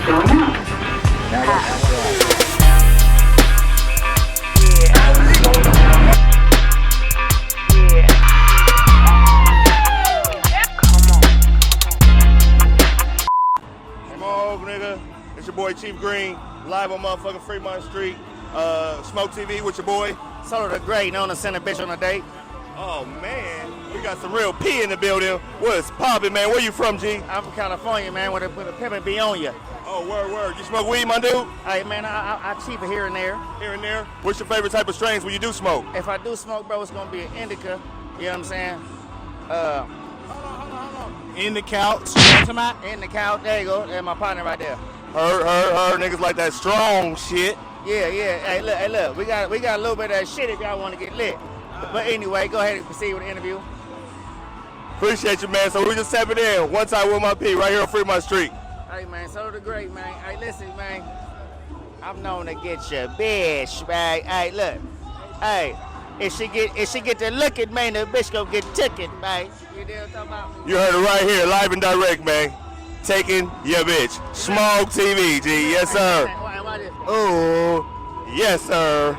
going on? Smoke, nigga. It's your boy Cheif Green, live on motherfucking Fremont Street. SCHMOKEtv with your boy. Solo the Great, known as Center Bitch on the Date. Oh man, we got some real P in the building. What's poppin', man? Where you from, G? I'm from California, man, with a pimpin' be on ya. Oh, word. You smoke weed, my dude? Hey, man, I cheap it here and there. Here and there. What's your favorite type of strains when you do smoke? If I do smoke, bro, it's gonna be an indica. You know what I'm saying? Hold on. In the couch. In the couch. There you go. There's my partner right there. Her. Niggas like that strong shit. Yeah. Hey, look. We got a little bit of that shit if y'all want to get lit. But anyway, go ahead and proceed with the interview. Appreciate you, man. So we just tapping in one time with my P right here on Fremont Street. Hey, man, Solo the Great, man. Hey, listen, man. I'm known to get your bitch, man. Hey, look. Hey, if she get to looking, man, the bitch gonna get ticking, man. You know what I'm talking about? You heard it right here, live and direct, man. Taking your bitch. SCHMOKEtv, G. Yes, sir. Why this? Oh, yes, sir.